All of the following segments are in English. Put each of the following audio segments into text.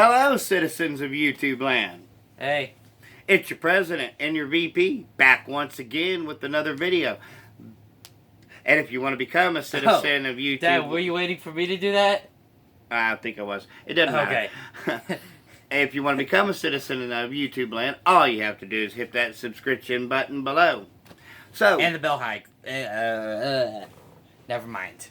Hello, citizens of YouTube land. Hey. It's your president and your VP back once again with another video. And if you want to become a citizen of YouTube... Dad, were you waiting for me to do that? I think I was. It doesn't matter. Okay. If you want to become a citizen of YouTube land, all you have to do is hit that subscription button below. So... And the bell hike. Never mind.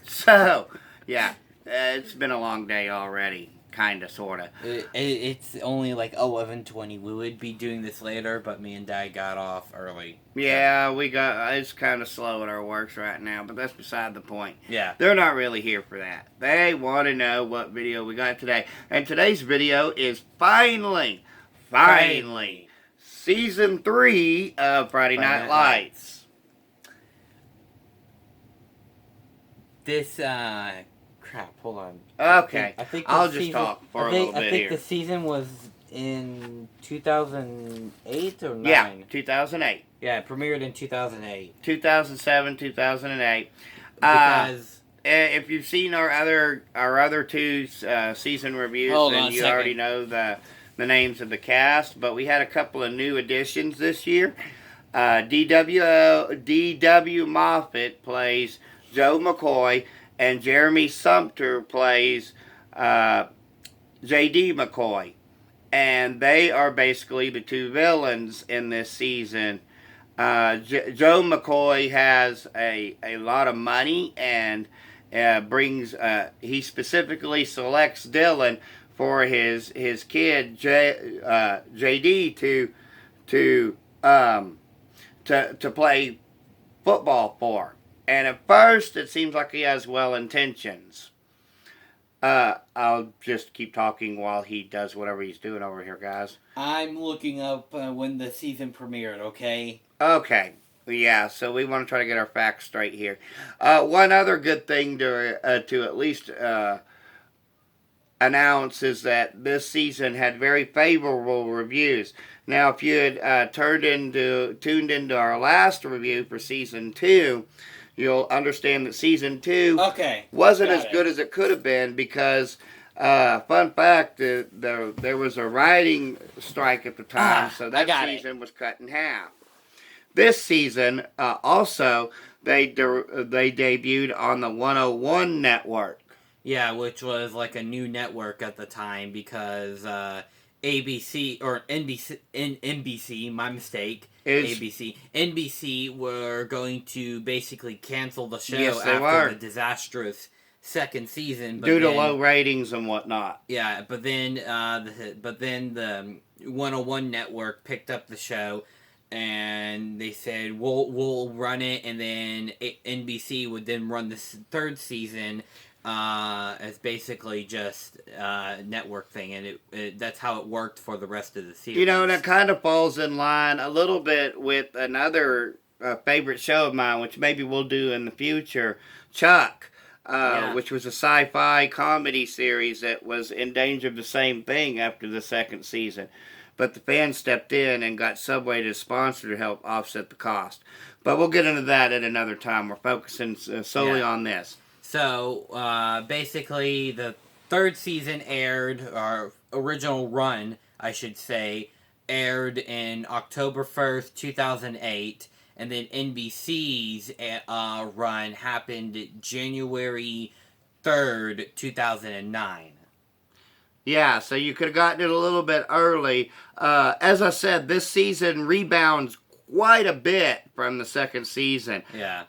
So, yeah. It's been a long day already. Kinda, sorta. It's only like 11:20. We would be doing this later, but me and Dad got off early. Yeah, it's kind of slow at our works right now, but that's beside the point. Yeah. They're not really here for that. They want to know what video we got today. And today's video is finally, Season 3 of Friday Night Lights. This, crap, hold on. Okay, I think I'll just talk for a little bit here. I think here. the season was in 2008 or 9? Yeah, 2008. Yeah, it premiered in 2008. 2007, 2008. Because... if you've seen our other two season reviews, then you already know the names of the cast. But we had a couple of new additions this year. D.W. Moffat plays Joe McCoy, and Jeremy Sumpter plays J.D. McCoy. And they are basically the two villains in this season. Joe McCoy has a lot of money and he specifically selects Dylan for his kid J.D. to play football for. And at first, it seems like he has well intentions. I'll just keep talking while he does whatever he's doing over here, guys. I'm looking up when the season premiered, okay? Okay. Yeah, so we want to try to get our facts straight here. One other good thing to at least announce is that this season had very favorable reviews. Now, if you had tuned into our last review for Season 2... you'll understand that Season 2 wasn't as good as it could have been because, fun fact, there was a writing strike at the time, so that season was cut in half. This season, also, they debuted on the 101 network. Yeah, which was like a new network at the time because ABC, or NBC, my mistake, NBC were going to basically cancel the show after the disastrous second season. Due to low ratings and whatnot. Yeah, but then the 101 network picked up the show, and they said, we'll run it, and then NBC would then run this third season as basically just a network thing, and that's how it worked for the rest of the series. You know, and it kind of falls in line a little bit with another favorite show of mine, which maybe we'll do in the future, Chuck, which was a sci-fi comedy series that was in danger of the same thing after the second season. But the fans stepped in and got Subway to sponsor to help offset the cost. But we'll get into that at another time. We're focusing solely on this. So, basically, the third season aired, our original run, I should say, aired in October 1st, 2008, and then NBC's run happened January 3rd, 2009. Yeah, so you could have gotten it a little bit early. As I said, this season rebounds quite a bit from the second season. Yeah.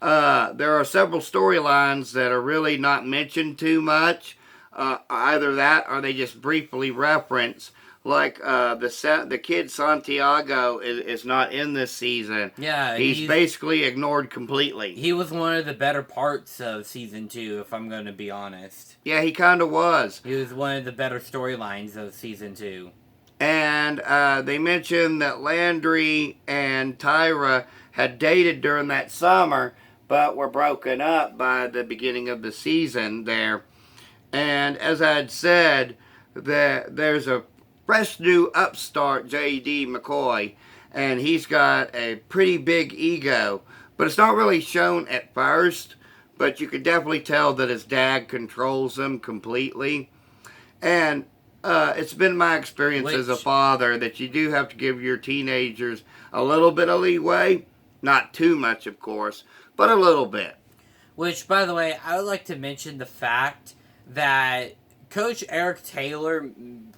There are several storylines that are really not mentioned too much. Either that or they just briefly reference. Like the kid Santiago is not in this season. Yeah. He's basically ignored completely. He was one of the better parts of Season 2, if I'm going to be honest. Yeah, he kind of was. He was one of the better storylines of Season 2. And they mentioned that Landry and Tyra had dated during that summer, but were broken up by the beginning of the season there. And as I had said, there's a fresh new upstart, J.D. McCoy, and he's got a pretty big ego. But it's not really shown at first, but you could definitely tell that his dad controls him completely. And it's been my experience as a Which- father that you do have to give your teenagers a little bit of leeway. Not too much, of course, but a little bit. Which, by the way, I would like to mention the fact that Coach Eric Taylor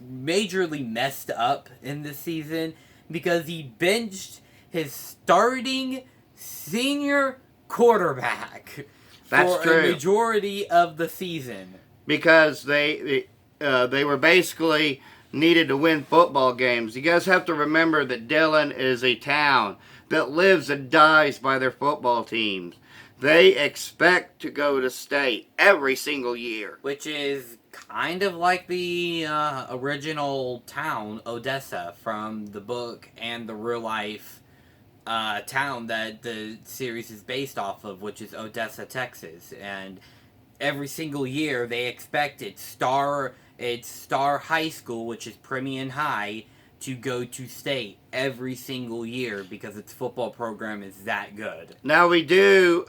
majorly messed up in this season because he benched his starting senior quarterback That's for true. a majority of the season. Because they were basically needed to win football games. You guys have to remember that Dillon is a town that lives and dies by their football teams. They expect to go to state every single year. Which is kind of like the original town, Odessa, from the book and the real life town that the series is based off of, which is Odessa, Texas. And every single year they expect its star high school, which is Premium High, to go to state every single year because its football program is that good. Now we do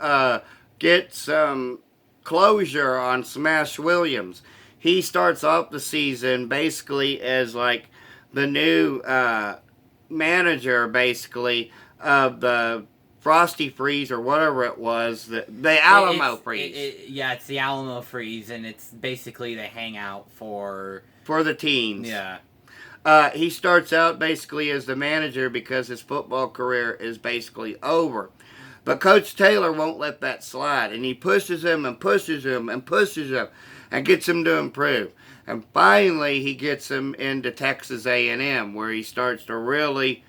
get some closure on Smash Williams. He starts off the season basically as like the new manager, basically, of the Frosty Freeze or whatever it was, the Alamo Freeze. Yeah, it's the Alamo Freeze, and it's basically the hangout for the teens. Yeah. He starts out basically as the manager because his football career is basically over. But Coach Taylor won't let that slide, and he pushes him and pushes him and pushes him and gets him to improve. And finally, he gets him into Texas A&M, where he starts to really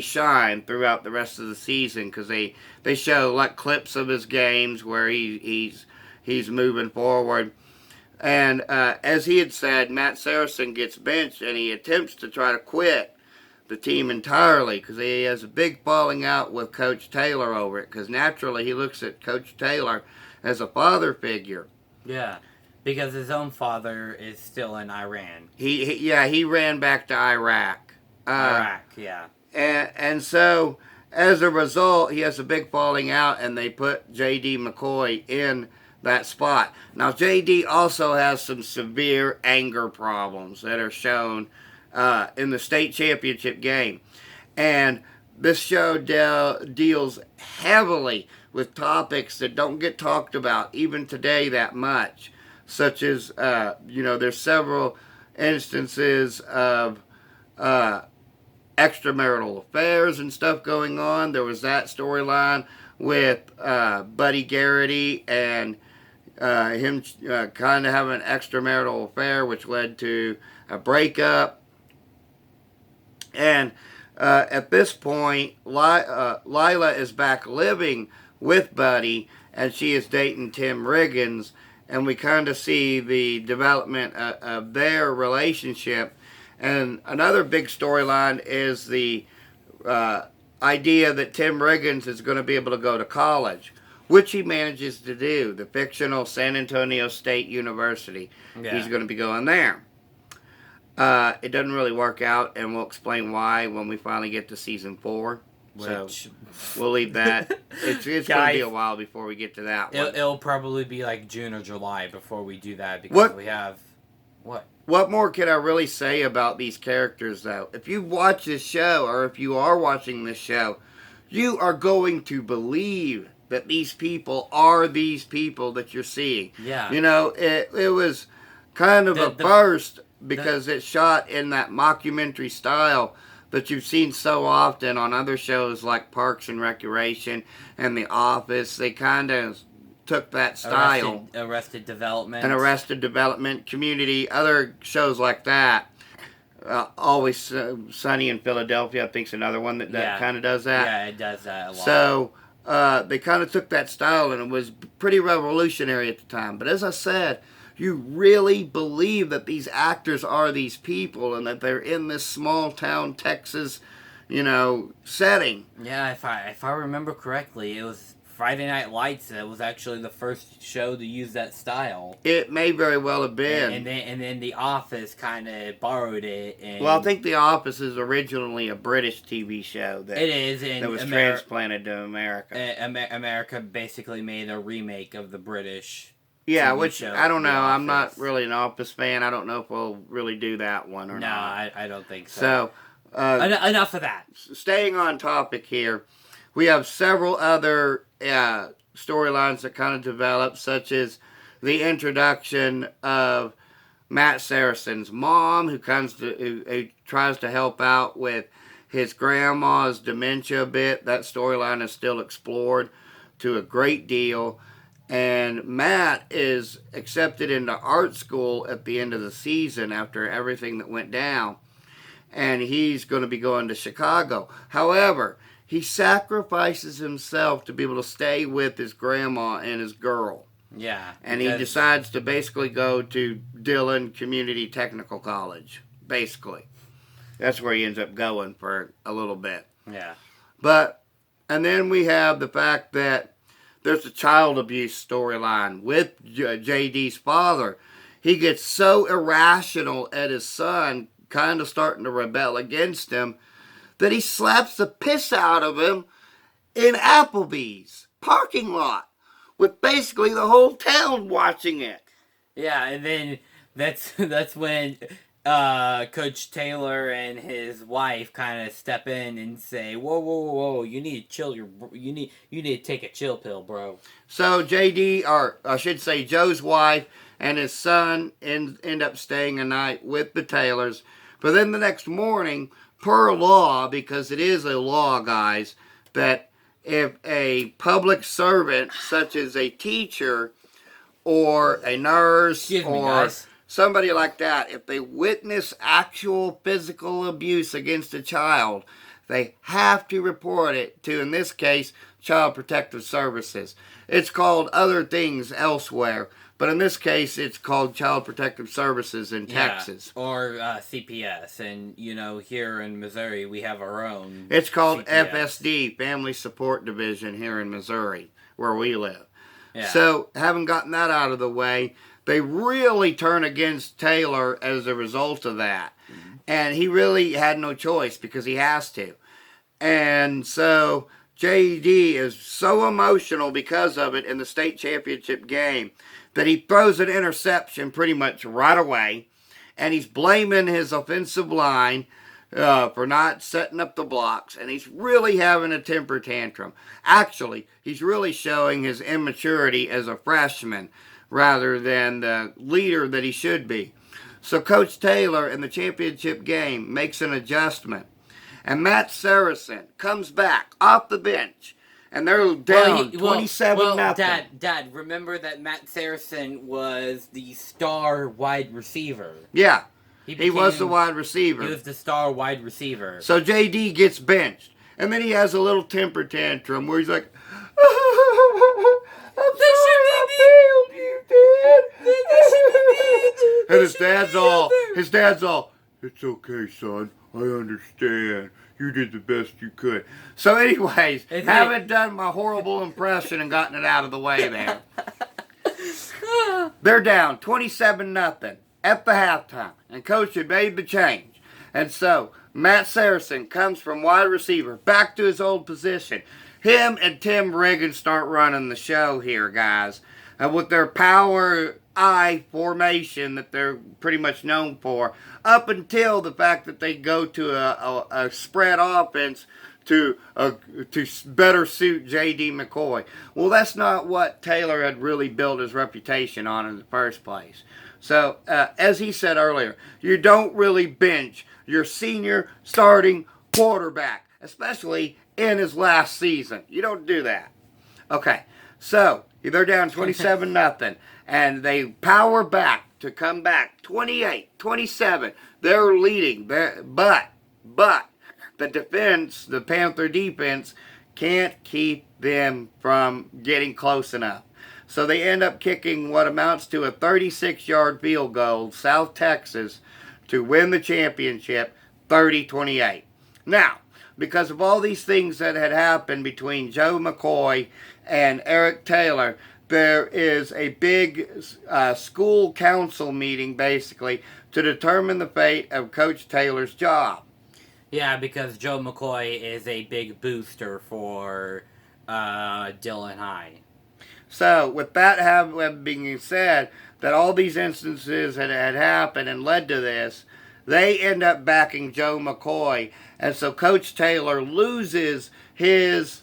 shine throughout the rest of the season because they show like clips of his games where he's moving forward. And as he had said, Matt Saracen gets benched and he attempts to try to quit the team entirely because he has a big falling out with Coach Taylor over it because naturally he looks at Coach Taylor as a father figure. Yeah, because his own father is still in Iran. He ran back to Iraq. Iraq, yeah. And so as a result, he has a big falling out and they put J.D. McCoy in that spot. Now, JD also has some severe anger problems that are shown in the state championship game. And this show deals heavily with topics that don't get talked about even today that much, such as, there's several instances of extramarital affairs and stuff going on. There was that storyline with Buddy Garrity and him kind of having an extramarital affair, which led to a breakup. And at this point, Lila is back living with Buddy, and she is dating Tim Riggins, and we kind of see the development of their relationship. And another big storyline is the idea that Tim Riggins is going to be able to go to college, which he manages to do, the fictional San Antonio State University. Yeah. He's going to be going there. It doesn't really work out, and we'll explain why when we finally get to season 4. So we'll leave that. It's going to be a while before we get to that one. It'll probably be like June or July before we do that because we have... What more can I really say about these characters, though? If you watch this show, or if you are watching this show, you are going to believe that these people are these people that you're seeing. Yeah. It was kind of a first because it's shot in that mockumentary style that you've seen so often on other shows like Parks and Recreation and The Office. They kind of took that style. Arrested Development. And Arrested Development, Community, other shows like that. Always Sunny in Philadelphia, I think, is another one that kind of does that. Yeah, it does that a lot. So they kind of took that style, and it was pretty revolutionary at the time. But as I said, you really believe that these actors are these people and that they're in this small town Texas, setting. Yeah, if I remember correctly, it was Friday Night Lights that was actually the first show to use that style. It may very well have been. And then The Office kind of borrowed it. Well, I think The Office is originally a British TV show that was transplanted to America. America basically made a remake of the British Yeah, TV which show, I don't The know. I'm not Office. really an Office fan. I don't know if we'll really do that one or No, not. I don't think so. So, Enough of that. staying on topic here, we have several other storylines that kind of develop, such as the introduction of Matt Saracen's mom, who tries to help out with his grandma's dementia a bit. That storyline is still explored to a great deal. And Matt is accepted into art school at the end of the season after everything that went down. And he's going to be going to Chicago. However, he sacrifices himself to be able to stay with his grandma and his girl. Yeah. And he decides to basically go to Dillon Community Technical College. Basically. That's where he ends up going for a little bit. Yeah. And then we have the fact that there's a child abuse storyline with JD's father. He gets so irrational at his son, kind of starting to rebel against him, that he slaps the piss out of him in Applebee's parking lot, with basically the whole town watching it. Yeah, and then that's when Coach Taylor and his wife kind of step in and say, "Whoa, whoa, whoa, whoa! You need to chill you need to take a chill pill, bro." So JD, or I should say Joe's wife and his son end up staying a night with the Taylors. But then the next morning, per law, because it is a law, guys, that if a public servant, such as a teacher or a nurse or somebody like that, if they witness actual physical abuse against a child, they have to report it to, in this case, Child Protective Services. It's called other things elsewhere, but in this case, it's called Child Protective Services in Texas. Or CPS, and here in Missouri, we have our own. It's called CPS. FSD, Family Support Division, here in Missouri, where we live. Yeah. So, having gotten that out of the way, they really turn against Taylor as a result of that. Mm-hmm. And he really had no choice because he has to. And so JD is so emotional because of it in the state championship game that he throws an interception pretty much right away. And he's blaming his offensive line for not setting up the blocks. And he's really having a temper tantrum. Actually, he's really showing his immaturity as a freshman rather than the leader that he should be. So Coach Taylor in the championship game makes an adjustment. And Matt Saracen comes back off the bench. And they're down 27-0. Dad, remember that Matt Saracen was the star wide receiver. Yeah, he was the wide receiver. He was the star wide receiver. So JD gets benched. And then he has a little temper tantrum where he's like, I'm sorry I failed you, Dad. And his dad's all, it's okay, son. I understand. You did the best you could. So anyways, haven't done my horrible impression and gotten it out of the way there. They're down 27-0 at the halftime. And Coach had made the change. And so Matt Saracen comes from wide receiver back to his old position. Him and Tim Riggins start running the show here, guys. With their power I formation that they're pretty much known for, up until the fact that they go to a spread offense to better suit J.D. McCoy. Well, that's not what Taylor had really built his reputation on in the first place. So, as he said earlier, you don't really bench your senior starting quarterback, especially in his last season. You don't do that. Okay, so they're down 27-0, and they power back to come back 28-27. They're leading, but the defense, the Panther defense, can't keep them from getting close enough. So they end up kicking what amounts to a 36-yard field goal, South Texas, to win the championship 30-28. Now, because of all these things that had happened between Joe McCoy and Eric Taylor, there is a big school council meeting, basically, to determine the fate of Coach Taylor's job. Yeah, because Joe McCoy is a big booster for Dillon High. So, with that having being said, that all these instances had happened and led to this, they end up backing Joe McCoy. And so Coach Taylor loses his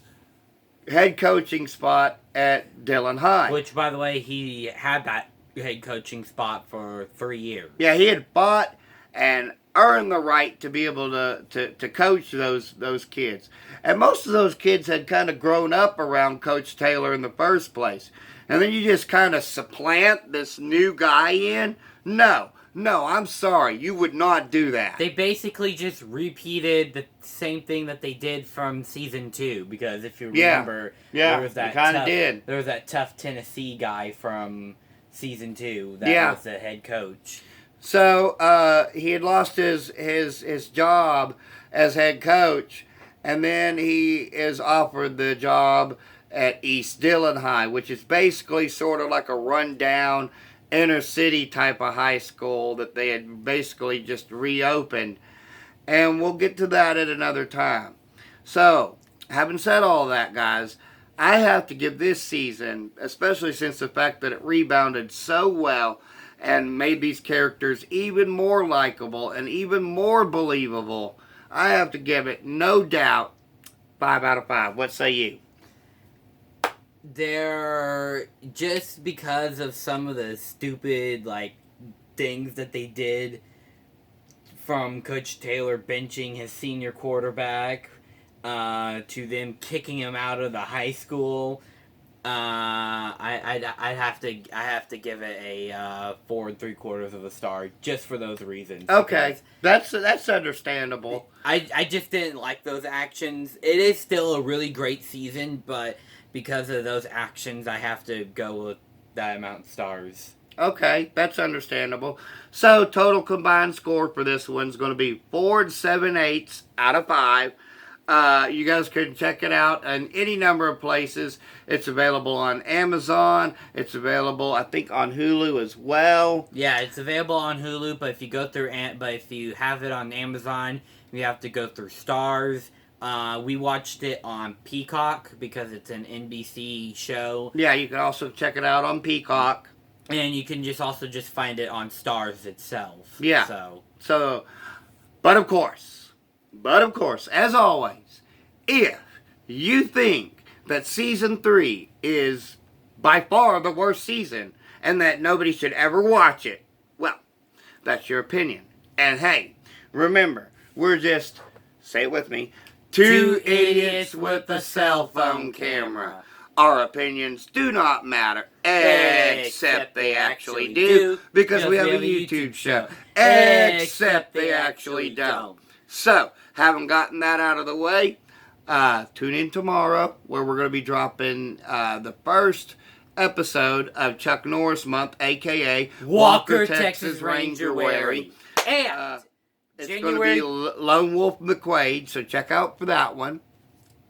head coaching spot at Dillon High. Which, by the way, he had that head coaching spot for 3 years. Yeah, he had fought and earned the right to be able to coach those kids. And most of those kids had kind of grown up around Coach Taylor in the first place. And then you just kind of supplant this new guy in? No, I'm sorry. You would not do that. They basically just repeated the same thing that they did from season 2. Because if you remember, there was that tough Tennessee guy from season 2 that was the head coach. So he had lost his job as head coach, and then he is offered the job at East Dillon High, which is basically sort of like a rundown inner city type of high school that they had basically just reopened. And we'll get to that at another time. So, having said all that, guys, I have to give this season, especially since the fact that it rebounded so well and made these characters even more likable and even more believable, I have to give it, no doubt, 5 out of 5. What say you? They're just because of some of the stupid things that they did, from Coach Taylor benching his senior quarterback to them kicking him out of the high school. I have to give it a 4 3/4 of a star just for those reasons. Okay, that's understandable. I just didn't like those actions. It is still a really great season, but because of those actions, I have to go with that amount of stars. Okay, that's understandable. So, total combined score for this one's going to be 4 7/8 out of 5. You guys can check it out in any number of places. It's available on Amazon. It's available, I think, on Hulu as well. Yeah, it's available on Hulu, but if you have it on Amazon, you have to go through Stars. We watched it on Peacock because it's an NBC show. Yeah, you can also check it out on Peacock. And you can also find it on Stars itself. Yeah. So, but of course, as always, if you think that season 3 is by far the worst season and that nobody should ever watch it, well, that's your opinion. And hey, remember, we're just, say it with me, two idiots with a cell phone camera. Our opinions do not matter, except they actually do, because we have a YouTube show. Except they actually don't. So, having gotten that out of the way, tune in tomorrow, where we're going to be dropping the first episode of Chuck Norris Month, a.k.a. Walker, Texas Ranger Wary. And it's going to be Lone Wolf McQuaid, so check out for that one.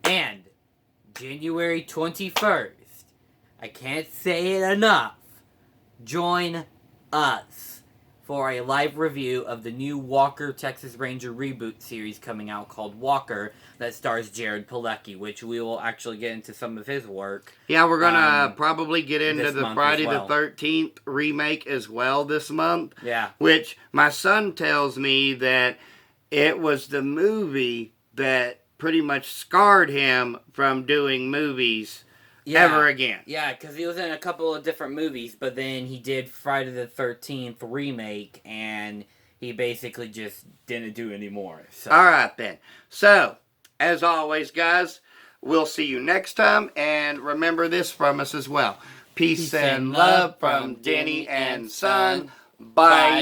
And January 21st, I can't say it enough, join us for a live review of the new Walker Texas Ranger reboot series coming out called Walker, that stars Jared Padalecki, which we will actually get into some of his work. Yeah, we're going to probably get into the Friday the 13th remake as well this month. Yeah. Which my son tells me that it was the movie that pretty much scarred him from doing movies ever again. Yeah, because he was in a couple of different movies, but then he did Friday the 13th remake, and he basically just didn't do any more. So. All right, then. So, as always, guys, we'll see you next time, and remember this from us as well. Peace and love from Denny and Son. Bye.